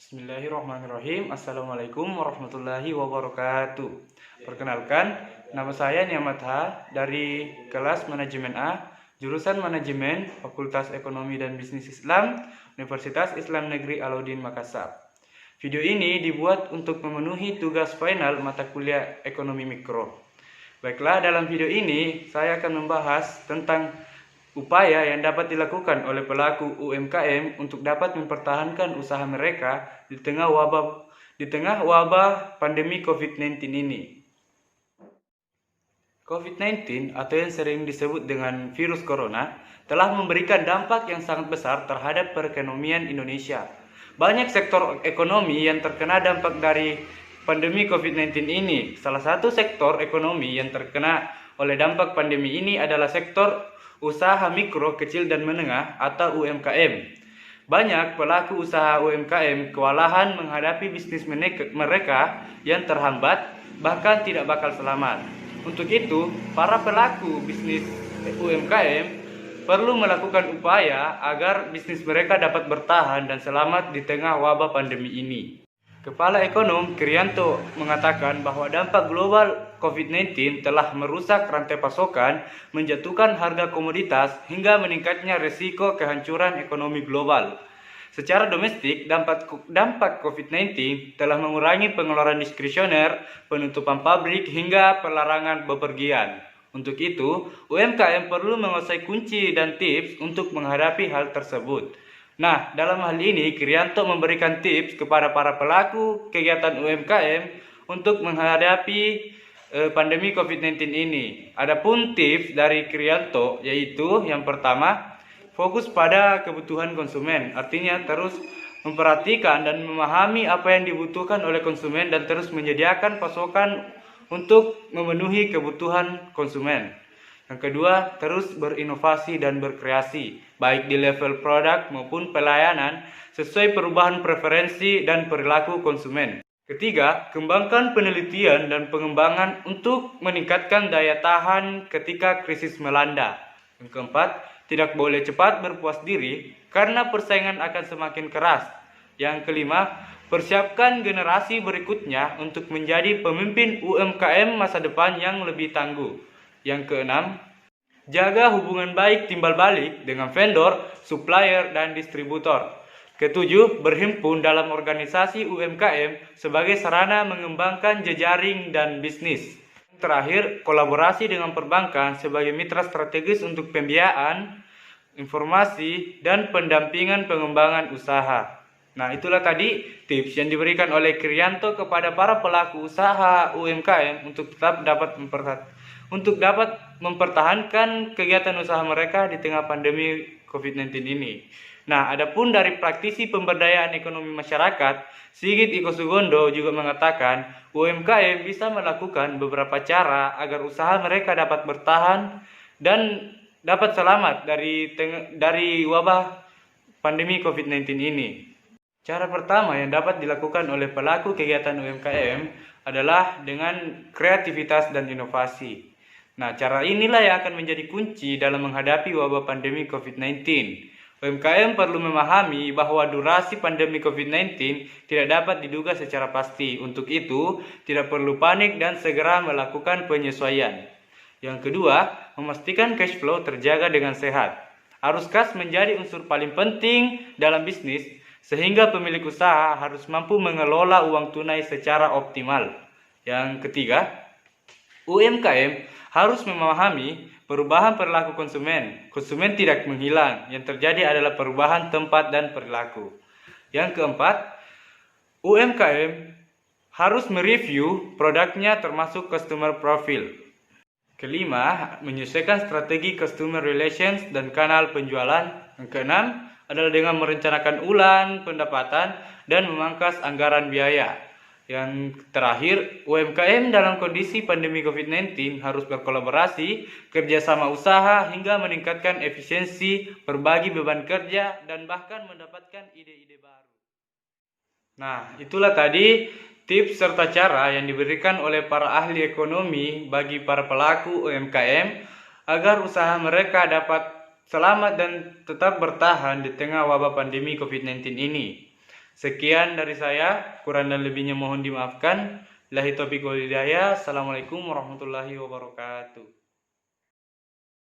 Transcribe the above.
Bismillahirrahmanirrahim. Assalamualaikum warahmatullahi wabarakatuh. Perkenalkan, nama saya Niamatha dari kelas Manajemen A, jurusan Manajemen, Fakultas Ekonomi dan Bisnis Islam, Universitas Islam Negeri Alauddin Makassar. Video ini dibuat untuk memenuhi tugas final mata kuliah Ekonomi Mikro. Baiklah, dalam video ini saya akan membahas tentang upaya yang dapat dilakukan oleh pelaku UMKM untuk dapat mempertahankan usaha mereka di tengah wabah pandemi COVID-19 ini. COVID-19 atau yang sering disebut dengan virus corona telah memberikan dampak yang sangat besar terhadap perekonomian Indonesia. Banyak sektor ekonomi yang terkena dampak dari pandemi COVID-19 ini. Salah satu sektor ekonomi yang terkena oleh dampak pandemi ini adalah sektor usaha mikro, kecil dan menengah atau UMKM. Banyak pelaku usaha UMKM kewalahan menghadapi bisnis mereka yang terhambat, bahkan tidak bakal selamat. Untuk itu, para pelaku bisnis UMKM perlu melakukan upaya agar bisnis mereka dapat bertahan dan selamat di tengah wabah pandemi ini. Kepala Ekonom Kriyanto mengatakan bahwa dampak global COVID-19 telah merusak rantai pasokan, menjatuhkan harga komoditas, hingga meningkatnya risiko kehancuran ekonomi global. Secara domestik, dampak COVID-19 telah mengurangi pengeluaran diskresioner, penutupan pabrik, hingga pelarangan bepergian. Untuk itu, UMKM perlu menguasai kunci dan tips untuk menghadapi hal tersebut. Nah, dalam hal ini, Kriyanto memberikan tips kepada para pelaku kegiatan UMKM untuk menghadapi pandemi COVID-19 ini. Adapun tips dari Kriyanto yaitu yang pertama, fokus pada kebutuhan konsumen. Artinya terus memperhatikan dan memahami apa yang dibutuhkan oleh konsumen dan terus menyediakan pasokan untuk memenuhi kebutuhan konsumen. Yang kedua, terus berinovasi dan berkreasi, baik di level produk maupun pelayanan, sesuai perubahan preferensi dan perilaku konsumen. Ketiga, kembangkan penelitian dan pengembangan untuk meningkatkan daya tahan ketika krisis melanda. Yang keempat, tidak boleh cepat berpuas diri karena persaingan akan semakin keras. Yang kelima, persiapkan generasi berikutnya untuk menjadi pemimpin UMKM masa depan yang lebih tangguh. Yang keenam, jaga hubungan baik timbal balik dengan vendor, supplier, dan distributor. Ketujuh, berhimpun dalam organisasi UMKM sebagai sarana mengembangkan jejaring dan bisnis. Terakhir, kolaborasi dengan perbankan sebagai mitra strategis untuk pembiayaan, informasi, dan pendampingan pengembangan usaha. Nah, itulah tadi tips yang diberikan oleh Kriyanto kepada para pelaku usaha UMKM untuk dapat mempertahankan kegiatan usaha mereka di tengah pandemi COVID-19 ini. Nah, adapun dari praktisi pemberdayaan ekonomi masyarakat, Sigit Iko Sugondo juga mengatakan UMKM bisa melakukan beberapa cara agar usaha mereka dapat bertahan dan dapat selamat dari wabah pandemi COVID-19 ini. Cara pertama yang dapat dilakukan oleh pelaku kegiatan UMKM adalah dengan kreativitas dan inovasi. Nah, cara inilah yang akan menjadi kunci dalam menghadapi wabah pandemi COVID-19. UMKM perlu memahami bahwa durasi pandemi COVID-19 tidak dapat diduga secara pasti. Untuk itu, tidak perlu panik dan segera melakukan penyesuaian. Yang kedua, memastikan cash flow terjaga dengan sehat. Arus kas menjadi unsur paling penting dalam bisnis, sehingga pemilik usaha harus mampu mengelola uang tunai secara optimal. Yang ketiga, UMKM harus memahami perubahan perilaku konsumen. Konsumen tidak menghilang, yang terjadi adalah perubahan tempat dan perilaku. Yang keempat, UMKM harus mereview produknya termasuk customer profile. Kelima, menyesuaikan strategi customer relations dan kanal penjualan. Yang keenam adalah dengan merencanakan ulang pendapatan dan memangkas anggaran biaya. Yang terakhir, UMKM dalam kondisi pandemi COVID-19 harus berkolaborasi, kerjasama usaha hingga meningkatkan efisiensi, berbagi beban kerja, dan bahkan mendapatkan ide-ide baru. Nah, itulah tadi tips serta cara yang diberikan oleh para ahli ekonomi bagi para pelaku UMKM agar usaha mereka dapat selamat dan tetap bertahan di tengah wabah pandemi COVID-19 ini. Sekian dari saya, kurang dan lebihnya mohon dimaafkan. Billahi taufiq wal hidayah. Assalamualaikum warahmatullahi wabarakatuh.